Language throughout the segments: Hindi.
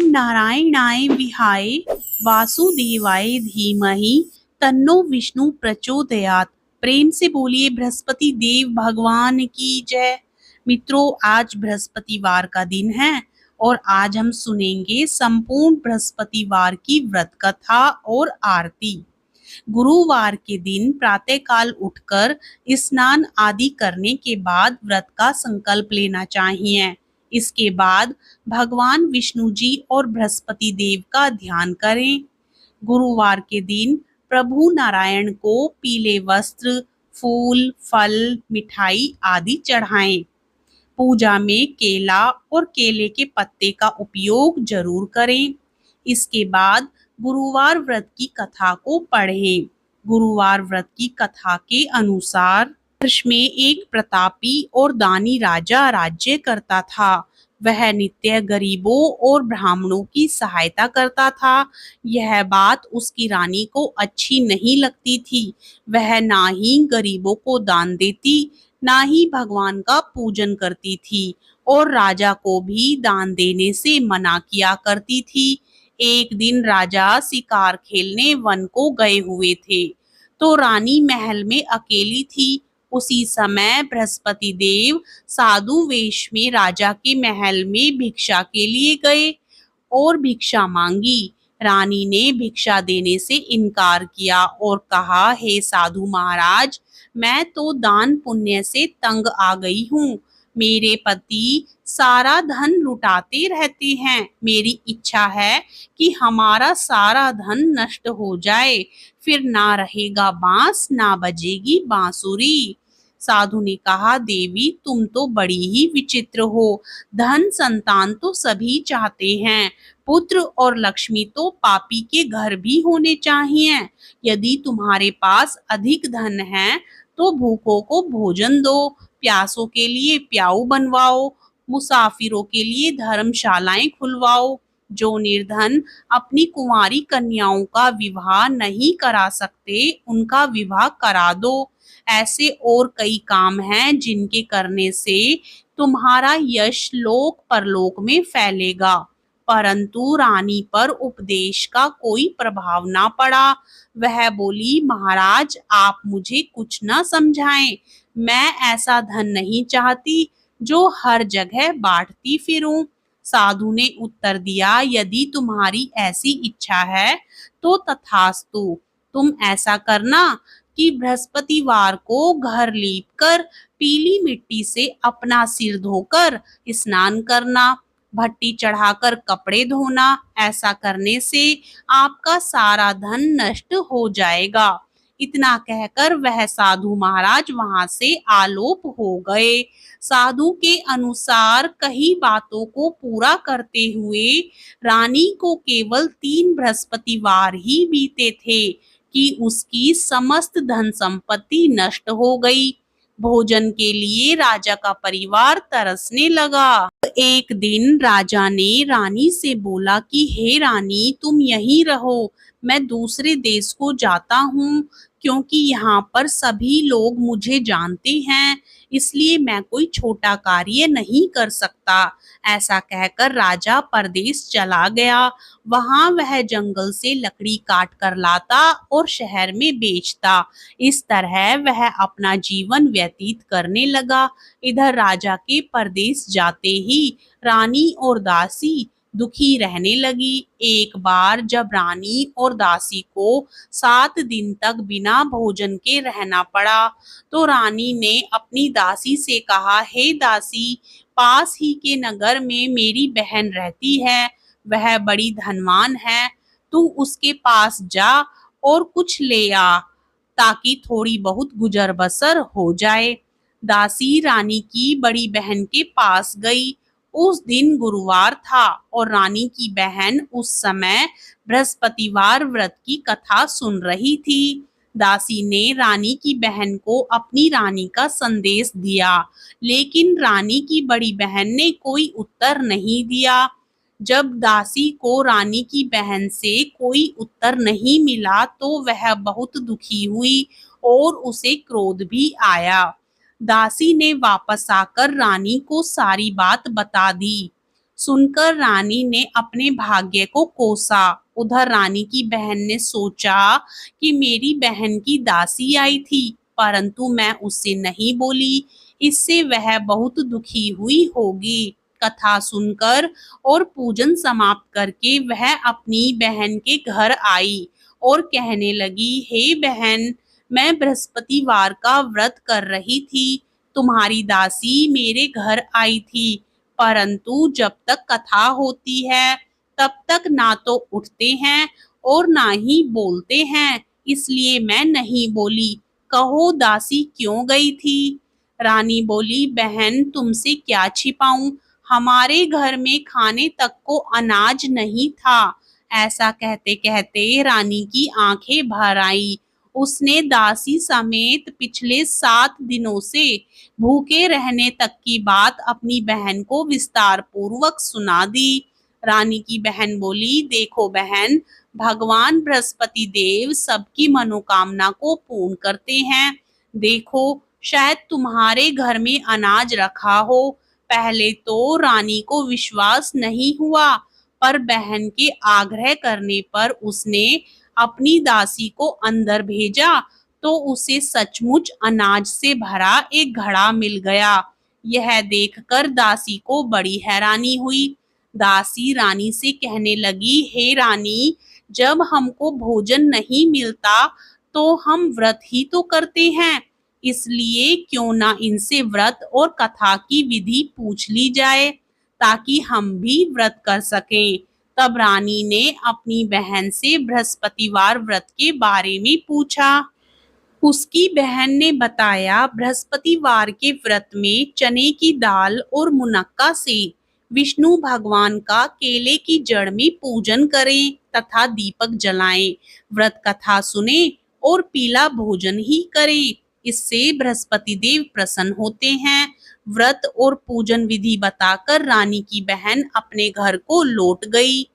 नारायणाय विहाय वासुदेवाय धीमहि तन्नो विष्णु प्रचोदयात्। प्रेम से बोलिए बृहस्पति देव भगवान की जय। मित्रों, आज बृहस्पतिवार का दिन है और आज हम सुनेंगे संपूर्ण बृहस्पतिवार की व्रत कथा और आरती। गुरुवार के दिन प्रातःकाल उठकर स्नान आदि करने के बाद व्रत का संकल्प लेना चाहिए। इसके बाद भगवान विष्णु जी और बृहस्पति देव का ध्यान करें। गुरुवार के दिन प्रभु नारायण को पीले वस्त्र, फूल, फल, मिठाई आदि चढ़ाएं। पूजा में केला और केले के पत्ते का उपयोग जरूर करें। इसके बाद गुरुवार व्रत की कथा को पढ़ें। गुरुवार व्रत की कथा के अनुसार वर्ष में एक प्रतापी और दानी राजा राज्य करता था। वह नित्य गरीबों और ब्राह्मणों की सहायता करता था। यह बात उसकी रानी को अच्छी नहीं लगती थी। वह ना ही गरीबों को दान देती, ना ही भगवान का पूजन करती थी और राजा को भी दान देने से मना किया करती थी। एक दिन राजा शिकार खेलने वन को गए हुए थे, तो रानी महल में अकेली थी। उसी समय बृहस्पति देव साधु वेश में राजा के महल में भिक्षा के लिए गए और भिक्षा मांगी। रानी ने भिक्षा देने से इनकार किया और कहा, हे साधु महाराज, मैं तो दान पुण्य से तंग आ गई हूँ। मेरे पति सारा धन लुटाते रहते हैं। मेरी इच्छा है कि हमारा सारा धन नष्ट हो जाए, फिर ना रहेगा बांस, ना बजेगी बांसुरी। साधु ने कहा, देवी तुम तो बड़ी ही विचित्र हो। धन संतान तो सभी चाहते हैं, पुत्र और लक्ष्मी तो पापी के घर भी होने चाहिए। यदि तुम्हारे पास अधिक धन है तो भूखों को भोजन दो, प्यासों के लिए प्याऊ बनवाओ, मुसाफिरों के लिए धर्मशालाएं खुलवाओ। जो निर्धन अपनी कुंवारी कन्याओं का विवाह नहीं करा सकते, उनका विवाह करा दो। ऐसे और कई काम हैं जिनके करने से तुम्हारा यश लोक परलोक में फैलेगा। परंतु रानी पर उपदेश का कोई प्रभाव ना पड़ा। वह बोली, महाराज आप मुझे कुछ न समझाएं। मैं ऐसा धन नहीं चाहती जो हर जगह बांटती फिरूं। साधु ने उत्तर दिया, यदि तुम्हारी ऐसी इच्छा है तो तथास्तु। तुम ऐसा करना कि बृहस्पतिवार को घर लीपकर पीली मिट्टी से अपना सिर धोकर स्नान करना, भट्टी चढ़ाकर कपड़े धोना। ऐसा करने से आपका सारा धन नष्ट हो जाएगा। इतना कहकर वह साधु महाराज वहां से आलोप हो गए। साधु के अनुसार कई बातों को पूरा करते हुए रानी को केवल 3 बृहस्पतिवार ही बीते थे कि उसकी समस्त धन संपत्ति नष्ट हो गई। भोजन के लिए राजा का परिवार तरसने लगा। एक दिन राजा ने रानी से बोला कि हे रानी, तुम यहीं रहो, मैं दूसरे देश को जाता हूँ, क्योंकि यहाँ पर सभी लोग मुझे जानते हैं, इसलिए मैं कोई छोटा कार्य नहीं कर सकता। ऐसा कहकर राजा परदेश चला गया। वहां वह जंगल से लकड़ी काट कर लाता और शहर में बेचता। इस तरह वह अपना जीवन व्यतीत करने लगा। इधर राजा के परदेश जाते ही रानी और दासी दुखी रहने लगी। एक बार जब रानी और दासी को 7 दिन तक बिना भोजन के रहना पड़ा, तो रानी ने अपनी दासी से कहा, हे दासी, पास ही के नगर में मेरी बहन रहती है, वह बड़ी धनवान है, तू उसके पास जा और कुछ ले आ, ताकि थोड़ी बहुत गुजर बसर हो जाए। दासी रानी की बड़ी बहन के पास गई। उस दिन गुरुवार था और रानी की बहन उस समय बृहस्पतिवार व्रत की कथा सुन रही थी। दासी ने रानी की बहन को अपनी रानी का संदेश दिया, लेकिन रानी की बड़ी बहन ने कोई उत्तर नहीं दिया। जब दासी को रानी की बहन से कोई उत्तर नहीं मिला तो वह बहुत दुखी हुई और उसे क्रोध भी आया। दासी ने वापस आकर रानी को सारी बात बता दी। सुनकर रानी ने अपने भाग्य को कोसा। उधर रानी की बहन ने सोचा कि मेरी बहन की दासी आई थी, परंतु मैं उससे नहीं बोली, इससे वह बहुत दुखी हुई होगी। कथा सुनकर और पूजन समाप्त करके वह अपनी बहन के घर आई और कहने लगी, हे बहन, मैं बृहस्पतिवार का व्रत कर रही थी, तुम्हारी दासी मेरे घर आई थी, परंतु जब तक कथा होती है तब तक ना तो उठते हैं और ना ही बोलते हैं, इसलिए मैं नहीं बोली। कहो दासी क्यों गई थी? रानी बोली, बहन तुमसे क्या छिपाऊं, हमारे घर में खाने तक को अनाज नहीं था। ऐसा कहते कहते रानी की आंखें भर आई। उसने दासी समेत पिछले 7 दिनों से भूखे रहने तक की बात अपनी बहन को विस्तार पूर्वक सुना दी। रानी की बहन बोली, देखो बहन, भगवान बृहस्पति देव सबकी मनोकामना को पूर्ण करते हैं। देखो, शायद तुम्हारे घर में अनाज रखा हो। पहले तो रानी को विश्वास नहीं हुआ, पर बहन के आग्रह करने पर उसने अपनी दासी को अंदर भेजा तो उसे सचमुच अनाज से भरा एक घड़ा मिल गया। यह देखकर दासी को बड़ी हैरानी हुई। दासी रानी से कहने लगी, हे रानी, जब हमको भोजन नहीं मिलता तो हम व्रत ही तो करते हैं, इसलिए क्यों ना इनसे व्रत और कथा की विधि पूछ ली जाए ताकि हम भी व्रत कर सकें। तब रानी ने अपनी बहन से बृहस्पतिवार व्रत के बारे में पूछा। उसकी बहन ने बताया, बृहस्पतिवार के व्रत में चने की दाल और मुनक्का से विष्णु भगवान का केले की जड़ में पूजन करें तथा दीपक जलाएं, व्रत कथा सुने और पीला भोजन ही करें, इससे बृहस्पति देव प्रसन्न होते हैं। व्रत और पूजन विधि बताकर रानी की बहन अपने घर को लौट गई।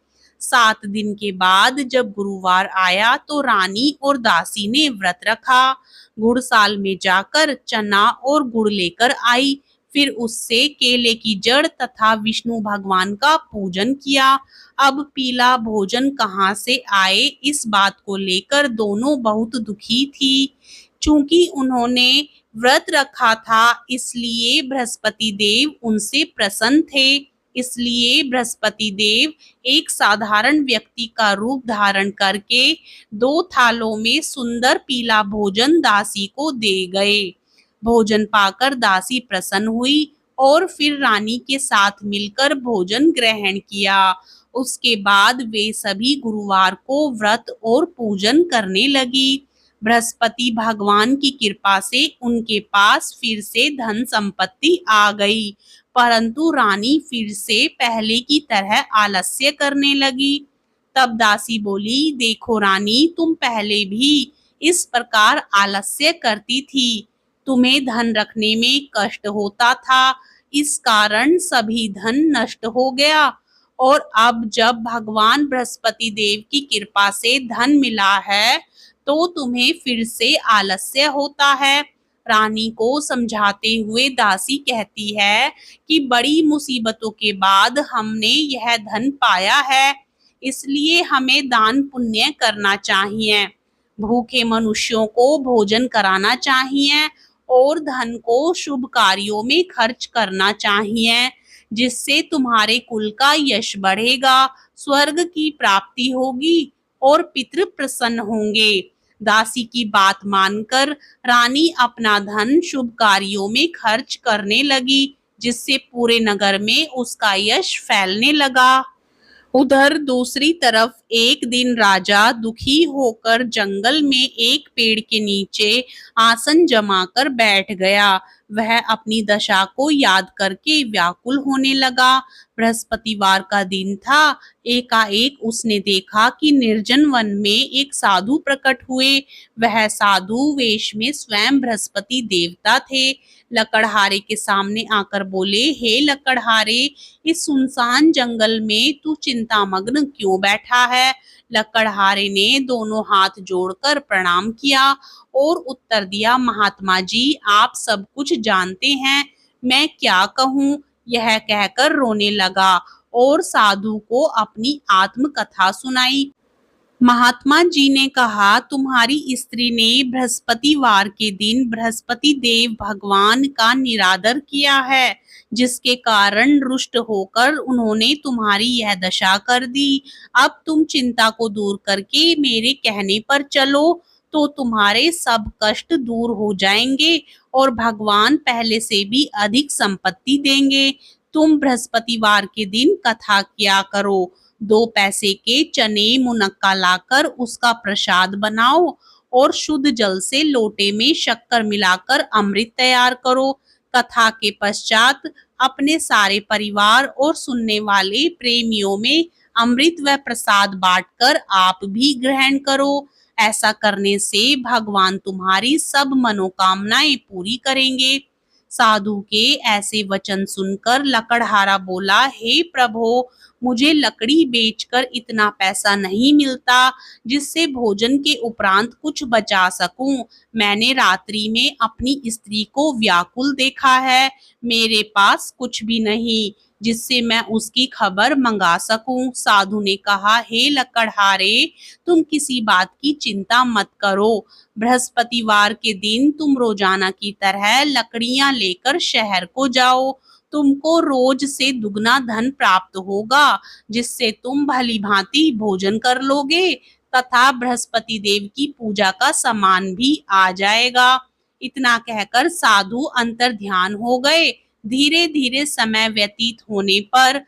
7 दिन के बाद जब गुरुवार आया तो रानी और दासी ने व्रत रखा। गुड़साल में जाकर चना और गुड़ लेकर आई, फिर उससे केले की जड़ तथा विष्णु भगवान का पूजन किया। अब पीला भोजन कहाँ से आए, इस बात को लेकर दोनों बहुत दुखी थी। चूंकि उन्होंने व्रत रखा था, इसलिए बृहस्पति देव उनसे प्रसन्न थे। इसलिए बृहस्पति देव एक साधारण व्यक्ति का रूप धारण करके 2 थालों में सुंदर पीला भोजन दासी को दे गए। भोजन पाकर दासी प्रसन्न हुई और फिर रानी के साथ मिलकर भोजन ग्रहण किया। उसके बाद वे सभी गुरुवार को व्रत और पूजन करने लगी। बृहस्पति भगवान की कृपा से उनके पास फिर से धन संपत्ति आ गई, परंतु रानी फिर से पहले की तरह आलस्य करने लगी। तब दासी बोली, देखो रानी, तुम पहले भी इस प्रकार आलस्य करती थी, तुम्हें धन रखने में कष्ट होता था, इस कारण सभी धन नष्ट हो गया, और अब जब भगवान बृहस्पति देव की कृपा से धन मिला है तो तुम्हें फिर से आलस्य होता है। रानी को समझाते हुए दासी कहती है कि बड़ी मुसीबतों के बाद हमने यह धन पाया है, इसलिए हमें दान पुण्य करना चाहिए, भूखे मनुष्यों को भोजन कराना चाहिए और धन को शुभ कार्यों में खर्च करना चाहिए, जिससे तुम्हारे कुल का यश बढ़ेगा, स्वर्ग की प्राप्ति होगी और पितृ प्रसन्न होंगे। दासी की बात मानकर रानी अपना धन शुभ कार्यों में खर्च करने लगी, जिससे पूरे नगर में उसका यश फैलने लगा। उधर दूसरी तरफ एक दिन राजा दुखी होकर जंगल में एक पेड़ के नीचे आसन जमाकर बैठ गया। वह अपनी दशा को याद करके व्याकुल होने लगा। बृहस्पतिवार का दिन था। एकाएक उसने देखा कि निर्जन वन में एक साधु प्रकट हुए। वह साधु वेश में स्वयं बृहस्पति देवता थे। लकड़हारे के सामने आकर बोले, हे लकड़हारे, इस सुनसान जंगल में तू चिंतामग्न क्यों बैठा है? लकड़हारे ने दोनों हाथ जोड़कर प्रणाम किया और उत्तर दिया, महात्मा जी, आप सब कुछ जानते हैं, मैं क्या कहूँ? यह कहकर रोने लगा और साधु को अपनी आत्मकथा सुनाई। महात्मा जी ने कहा, तुम्हारी स्त्री ने बृहस्पतिवार के दिन बृहस्पति देव भगवान का निरादर किया है, जिसके कारण रुष्ट होकर उन्होंने तुम्हारी यह दशा कर दी। अब तुम चिंता को दूर करके मेरे कहने पर चलो, तो तुम्हारे सब कष्ट दूर हो जाएंगे और भगवान पहले से भी अधिक संपत्ति देंगे। तुम बृहस्पतिवार के दिन कथा किया करो। 2 पैसे के चने मुनक्का लाकर उसका प्रसाद बनाओ और शुद्ध जल से लोटे में शक्कर मिलाकर अमृत तैयार करो। कथा के पश्चात अपने सारे परिवार और सुनने वाले प्रेमियों में अमृत व प्रसाद बांटकर आप भी ग्रहण करो। ऐसा करने से भगवान तुम्हारी सब मनोकामनाएं पूरी करेंगे। साधु के ऐसे वचन सुनकर लकड़हारा बोला, हे प्रभो, मुझे लकड़ी बेचकर इतना पैसा नहीं मिलता जिससे भोजन के उपरांत कुछ बचा सकूं। मैंने रात्रि में अपनी स्त्री को व्याकुल देखा है। मेरे पास कुछ भी नहीं जिससे मैं उसकी खबर मंगा सकूं। साधु ने कहा, हे लकड़हारे, तुम किसी बात की चिंता मत करो। बृहस्पतिवार के दिन तुम रोजाना की तरह लकड़ियां लेकर शहर को जाओ। तुमको रोज से दुगना धन प्राप्त होगा, जिससे तुम भली भांति भोजन कर लोगे तथा बृहस्पति देव की पूजा का सामान भी आ जाएगा। इतना कहकर साधु अंतर ध्यान हो गए। धीरे धीरे समय व्यतीत होने पर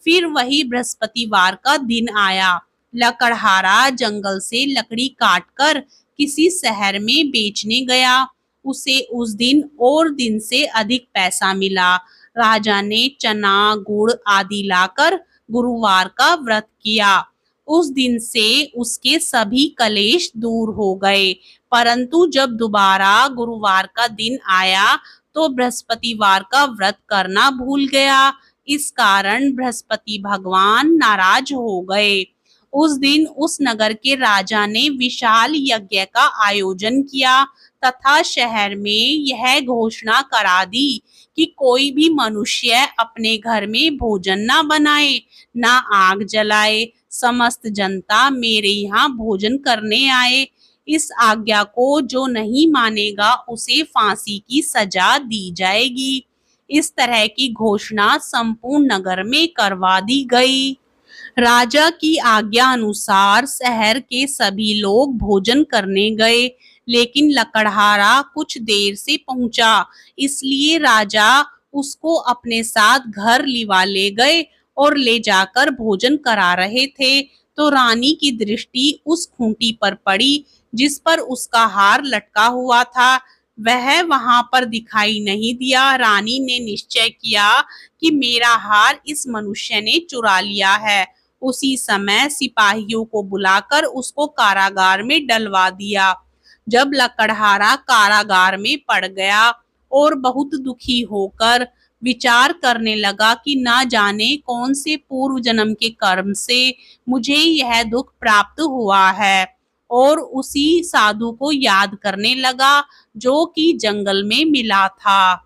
फिर वही बृहस्पतिवार का दिन आया। लकड़हारा जंगल से लकड़ी काटकर किसी शहर में बेचने गया। उसे उस दिन और दिन से अधिक पैसा मिला। राजा ने चना, गुड़ आदि लाकर गुरुवार का व्रत किया। उस दिन से उसके सभी कलेश दूर हो गए। परंतु जब दोबारा गुरुवार का दिन आया तो बृहस्पतिवार का व्रत करना भूल गया। इस कारण बृहस्पति भगवान नाराज हो गए। उस दिन उस नगर के राजा ने विशाल यज्ञ का आयोजन किया तथा शहर में यह घोषणा करा दी कि कोई भी मनुष्य अपने घर में भोजन ना बनाए, ना आग जलाए। समस्त जनता मेरे यहाँ भोजन करने आए। इस आज्ञा को जो नहीं मानेगा उसे फांसी की सजा दी जाएगी। इस तरह की घोषणा संपूर्ण नगर में करवा दी गई। राजा की आज्ञा अनुसार शहर के सभी लोग भोजन करने गए, लेकिन लकड़हारा कुछ देर से पहुंचा, इसलिए राजा उसको अपने साथ घर लिवा ले गए और ले जाकर भोजन करा रहे थे तो रानी की दृष्टि उस खूंटी पर पड़ी जिस पर उसका हार लटका हुआ था। वह वहां पर दिखाई नहीं दिया। रानी ने निश्चय किया कि मेरा हार इस मनुष्य ने चुरा लिया है। उसी समय सिपाहियों को बुलाकर उसको कारागार में डलवा दिया। जब लकड़हारा कारागार में पड़ गया और बहुत दुखी होकर विचार करने लगा कि ना जाने कौन से पूर्व जन्म के कर्म से मुझे यह दुख प्राप्त हुआ है, और उसी साधु को याद करने लगा जो कि जंगल में मिला था।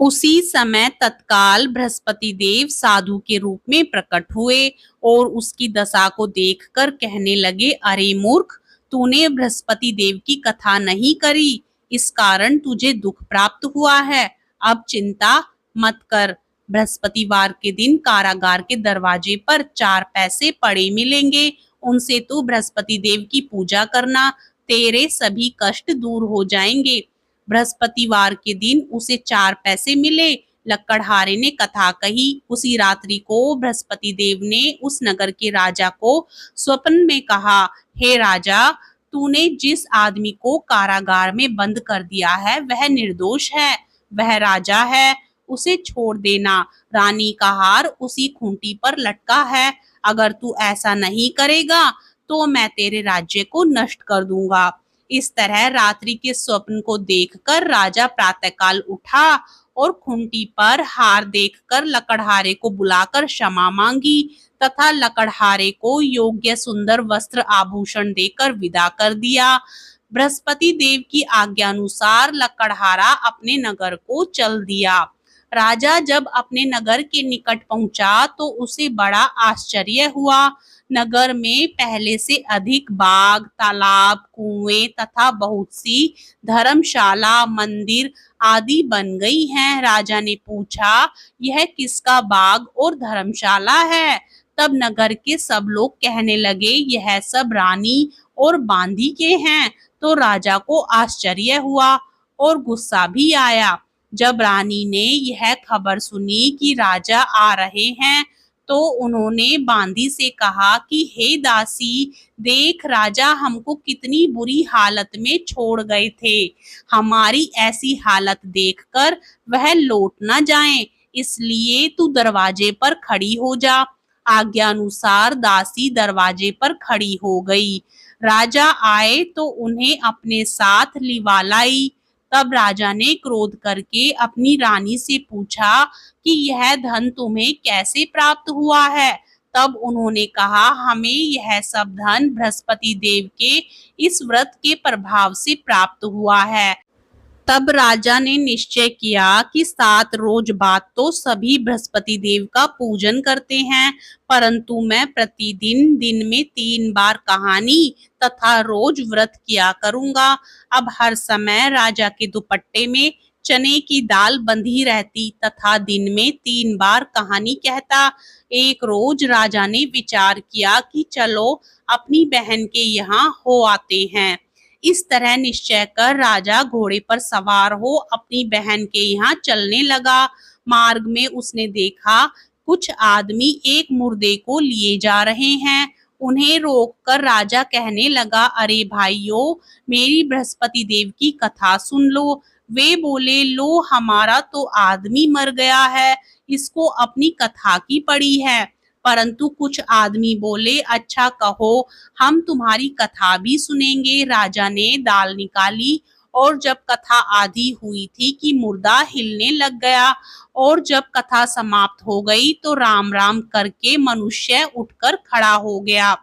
उसी समय तत्काल बृहस्पति देव साधु के रूप में प्रकट हुए और उसकी दशा को देखकर कहने लगे, अरे मूर्ख, तूने बृहस्पति देव की कथा नहीं करी, इस कारण तुझे दुख प्राप्त हुआ है। अब चिंता मत कर। बृहस्पतिवार के दिन कारागार के दरवाजे पर 4 पैसे पड़े मिलेंगे, उनसे तू बृहस्पति देव की पूजा करना, तेरे सभी कष्ट दूर हो जाएंगे। बृहस्पतिवार के दिन उसे 4 पैसे मिले। लकड़हारे ने कथा कही। उसी रात्रि को बृहस्पति देव ने उस नगर के राजा को स्वप्न में कहा, हे राजा, तूने जिस आदमी को कारागार में बंद कर दिया है वह निर्दोष है, वह राजा है, उसे छोड़ देना। रानी का हार उसी खूंटी पर लटका है। अगर तू ऐसा नहीं करेगा तो मैं तेरे राज्य को नष्ट कर दूंगा। इस तरह रात्रि के स्वप्न को देखकर राजा प्रातःकाल उठा और खूंटी पर हार देखकर लकड़हारे को बुलाकर क्षमा मांगी तथा लकड़हारे को योग्य सुंदर वस्त्र आभूषण देकर विदा कर दिया। बृहस्पति देव की आज्ञा अनुसार लकड़हारा अपने नगर को चल दिया। राजा जब अपने नगर के निकट पहुंचा तो उसे बड़ा आश्चर्य हुआ। नगर में पहले से अधिक बाग, तालाब, कुएं तथा बहुत सी धर्मशाला, मंदिर आदि बन गई हैं। राजा ने पूछा, यह किसका बाग और धर्मशाला है? तब नगर के सब लोग कहने लगे, यह सब रानी और बांदी के हैं। तो राजा को आश्चर्य हुआ और गुस्सा भी आया। जब रानी ने यह खबर सुनी कि राजा आ रहे हैं, तो उन्होंने बांदी से कहा कि हे दासी, देख राजा हमको कितनी बुरी हालत में छोड़ गए थे। हमारी ऐसी हालत देखकर वह लौट न जाएं, इसलिए तू दरवाजे पर खड़ी हो जा। आज्ञा अनुसार दासी दरवाजे पर खड़ी हो गई। राजा आए तो उन्हें अपने साथ लिवा लाई। तब राजा ने क्रोध करके अपनी रानी से पूछा कि यह धन तुम्हें कैसे प्राप्त हुआ है? तब उन्होंने कहा, हमें यह सब धन बृहस्पति देव के इस व्रत के प्रभाव से प्राप्त हुआ है। तब राजा ने निश्चय किया कि 7 रोज बाद तो सभी बृहस्पति देव का पूजन करते हैं, परंतु मैं प्रतिदिन दिन में 3 बार कहानी तथा रोज व्रत किया करूंगा। अब हर समय राजा के दुपट्टे में चने की दाल बंधी रहती तथा दिन में 3 बार कहानी कहता। एक रोज राजा ने विचार किया कि चलो अपनी बहन के यहाँ हो आते हैं। इस तरह निश्चय कर राजा घोड़े पर सवार हो अपनी बहन के यहाँ चलने लगा। मार्ग में उसने देखा कुछ आदमी एक मुर्दे को लिए जा रहे हैं। उन्हें रोककर राजा कहने लगा, अरे भाइयों, मेरी बृहस्पति देव की कथा सुन लो। वे बोले, लो हमारा तो आदमी मर गया है, इसको अपनी कथा की पड़ी है। परंतु कुछ आदमी बोले, अच्छा कहो, हम तुम्हारी कथा भी सुनेंगे। राजा ने दाल निकाली और जब कथा आधी हुई थी कि मुर्दा हिलने लग गया, और जब कथा समाप्त हो गई तो राम राम करके मनुष्य उठकर खड़ा हो गया।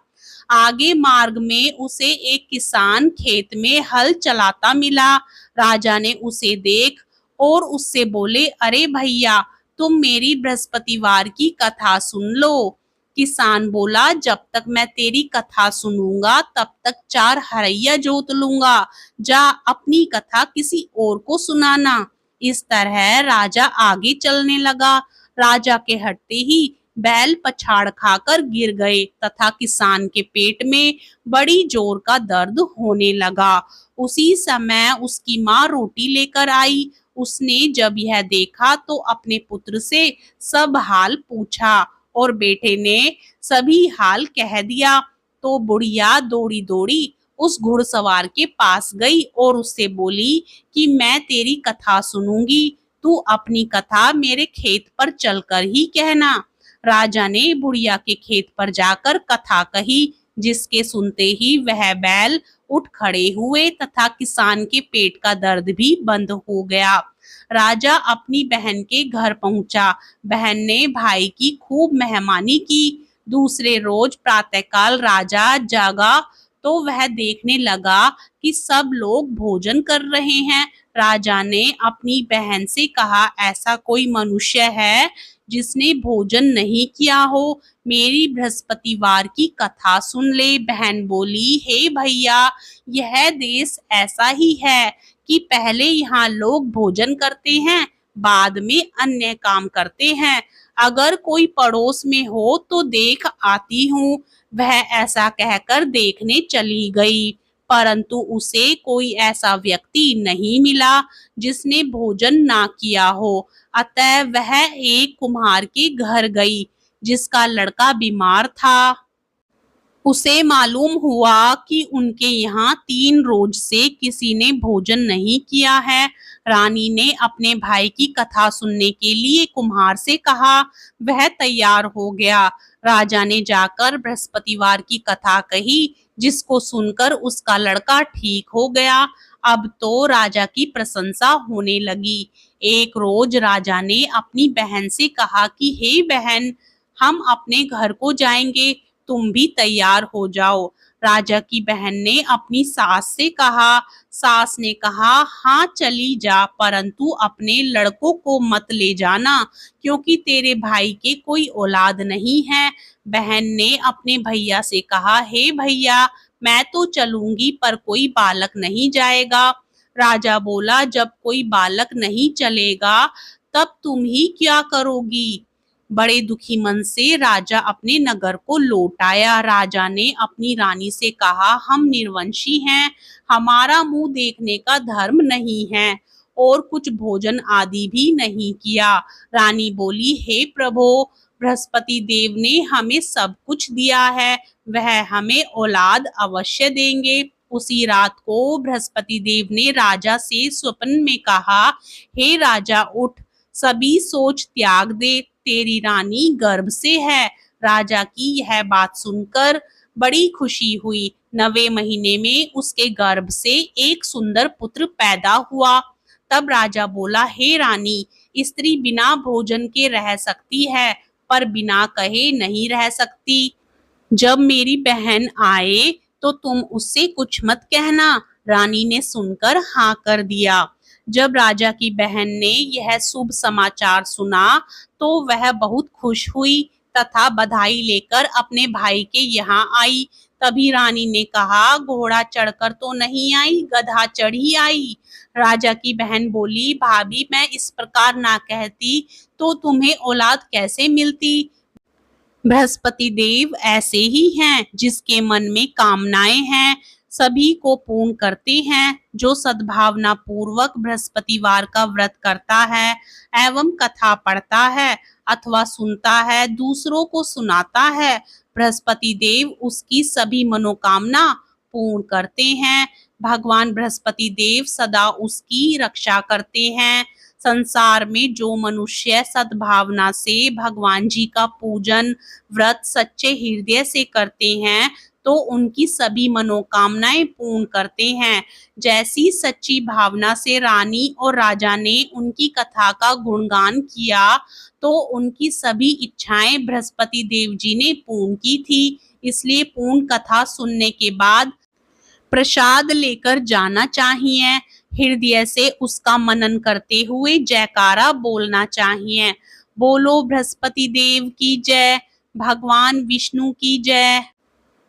आगे मार्ग में उसे एक किसान खेत में हल चलाता मिला। राजा ने उसे देख और उससे बोले, अरे भैया, तुम मेरी बृहस्पतिवार की कथा सुन लो। किसान बोला, जब तक मैं तेरी कथा सुनूंगा तब तक 4 हरैया जोत लूंगा। जा अपनी कथा किसी और को सुनाना। इस तरह राजा आगे चलने लगा। राजा के हटते ही बैल पछाड़ खाकर गिर गए तथा किसान के पेट में बड़ी जोर का दर्द होने लगा। उसी समय उसकी माँ रोटी लेकर आई। उसने जब यह देखा तो अपने पुत्र से सब हाल पूछा और बेटे ने सभी हाल कह दिया। तो बुढ़िया दौड़ी दौड़ी उस घुड़सवार के पास गई और उससे बोली कि मैं तेरी कथा सुनूंगी, तू अपनी कथा मेरे खेत पर चलकर ही कहना। राजा ने बुढ़िया के खेत पर जाकर कथा कही, जिसके सुनते ही वह बैल उठ खड़े हुए तथा किसान के पेट का दर्द भी बंद हो गया। राजा अपनी बहन के घर पहुंचा। बहन ने भाई की खूब मेहमानी की। दूसरे रोज प्रातःकाल राजा जागा तो वह देखने लगा कि सब लोग भोजन कर रहे हैं। राजा ने अपनी बहन से कहा, ऐसा कोई मनुष्य है जिसने भोजन नहीं किया हो? मेरी बृहस्पतिवार की कथा सुन ले। बहन बोली, हे भैया, यह देश ऐसा ही है कि पहले यहाँ लोग भोजन करते हैं, बाद में अन्य काम करते हैं। अगर कोई पड़ोस में हो तो देख आती हूँ। वह ऐसा कहकर देखने चली गई, परंतु उसे कोई ऐसा व्यक्ति नहीं मिला जिसने भोजन ना किया हो। अतः वह एक कुम्हार के घर गई जिसका लड़का बीमार था। उसे मालूम हुआ कि उनके यहाँ 3 रोज से किसी ने भोजन नहीं किया है। रानी ने अपने भाई की कथा सुनने के लिए कुम्हार से कहा। वह तैयार हो गया। राजा ने जाकर बृहस्पतिवार की कथा कही, जिसको सुनकर उसका लड़का ठीक हो गया। अब तो राजा की प्रशंसा होने लगी। एक रोज राजा ने अपनी बहन से कहा कि हे बहन, हम अपने घर को जाएंगे, तुम भी तैयार हो जाओ। राजा की बहन ने अपनी सास से कहा। सास ने कहा, हाँ चली जा, परंतु अपने लड़कों को मत ले जाना, क्योंकि तेरे भाई के कोई औलाद नहीं है। बहन ने अपने भैया से कहा, हे भैया, मैं तो चलूंगी पर कोई बालक नहीं जाएगा। राजा बोला, जब कोई बालक नहीं चलेगा तब तुम ही क्या करोगी। बड़े दुखी मन से राजा अपने नगर को लौट आया। राजा ने अपनी रानी से कहा, हम निर्वंशी हैं, हमारा मुंह देखने का धर्म नहीं है, और कुछ भोजन आदि भी नहीं किया। रानी बोली, हे प्रभु, बृहस्पति देव ने हमें सब कुछ दिया है, वह हमें औलाद अवश्य देंगे। उसी रात को बृहस्पति देव ने राजा से स्वप्न में कहा, हे राजा उठ, सभी सोच त्याग दे, तेरी रानी गर्भ से है। राजा की यह बात सुनकर बड़ी खुशी हुई। 9वें महीने में उसके गर्भ से एक सुंदर पुत्र पैदा हुआ। तब राजा बोला, हे रानी, स्त्री बिना भोजन के रह सकती है, पर बिना कहे नहीं रह सकती। जब मेरी बहन आए तो तुम उससे कुछ मत कहना। रानी ने सुनकर हाँ कर दिया। जब राजा की बहन ने यह शुभ समाचार सुना तो वह बहुत खुश हुई तथा बधाई लेकर अपने भाई के यहाँ आई। तभी रानी ने कहा, घोड़ा चढ़कर तो नहीं आई, गधा चढ़ी आई। राजा की बहन बोली, भाभी, मैं इस प्रकार ना कहती तो तुम्हें औलाद कैसे मिलती। बृहस्पति देव ऐसे ही हैं, जिसके मन में कामनाएं हैं सभी को पूर्ण करते हैं। जो सद्भावना पूर्वक बृहस्पतिवार का व्रत करता है एवं कथा पढ़ता है अथवा सुनता है, दूसरों को सुनाता है, बृहस्पति देव उसकी सभी मनोकामना पूर्ण करते हैं। भगवान बृहस्पति देव सदा उसकी रक्षा करते हैं। संसार में जो मनुष्य सद्भावना से भगवान जी का पूजन व्रत सच्चे हृदय से करते हैं तो उनकी सभी मनोकामनाएं पूर्ण करते हैं। जैसी सच्ची भावना से रानी और राजा ने उनकी कथा का गुणगान किया तो उनकी सभी इच्छाएं बृहस्पति देव जी ने पूर्ण की थी। इसलिए पूर्ण कथा सुनने के बाद प्रसाद लेकर जाना चाहिए। हृदय से उसका मनन करते हुए जयकारा बोलना चाहिए। बोलो बृहस्पति देव की जय, भगवान विष्णु की जय।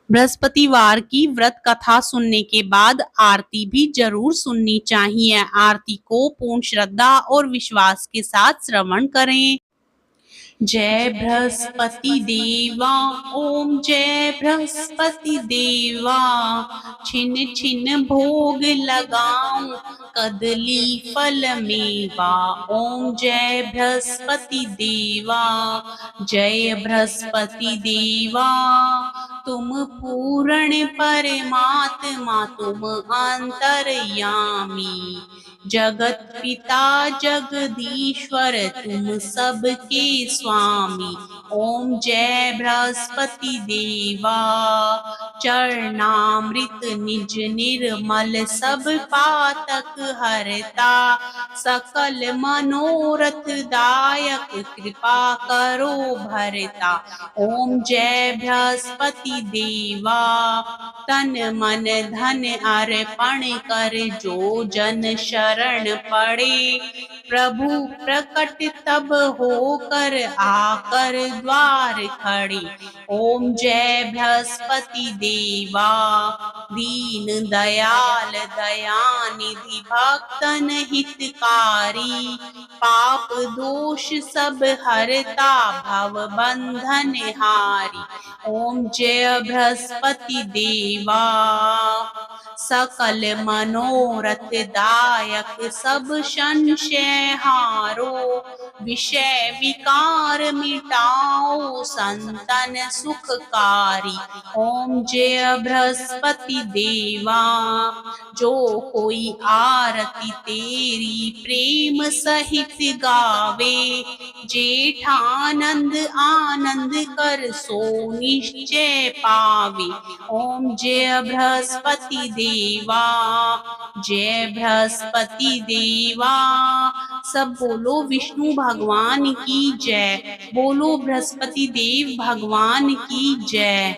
बृहस्पतिवार की व्रत कथा सुनने के बाद आरती भी जरूर सुननी चाहिए। आरती को पूर्ण श्रद्धा और विश्वास के साथ श्रवण करें। जय बृहस्पति देवा, ओम जय बृहस्पति देवा, छिन छिन भोग लगाऊं कदली फल मेवा। ओम जय बृहस्पति देवा, जय बृहस्पति देवा, तुम पूर्ण परमात्मा, तुम अंतर्यामी, जगत पिता जगदीश्वर, तुम सबके स्वामी। ओम जय बृहस्पति देवा, चरणामृत निज निर्मल, सब पातक हरता, सकल मनोरथ दायक, कृपा करो भरता। ओम जय बृहस्पति देवा, तन मन धन अर्पण कर, जो जन शरण पड़े, प्रभु प्रकट तब होकर आकर द्वार खड़े। ओम जय बृहस्पति देवा, दीन दयाल दयानिधि, भक्तन हितकारी, पाप दोष सब हरता, भव बंधन हारी। ओम जय बृहस्पति देवा, सकल मनोरथ दायक, सब संशय हारो, विषय विकार मिटाओ, संतन सुखकारी। ओम जय बृहस्पति देवा, जो कोई आरती तेरी प्रेम सहित गावे, जेठानंद आनंद कर सो निश्चय पावे। ओम जय बृहस्पति देवा, जय बृहस्पति देवा। सब बोलो विष्णु भगवान की जय, बोलो बृहस्पति देव भगवान की जय।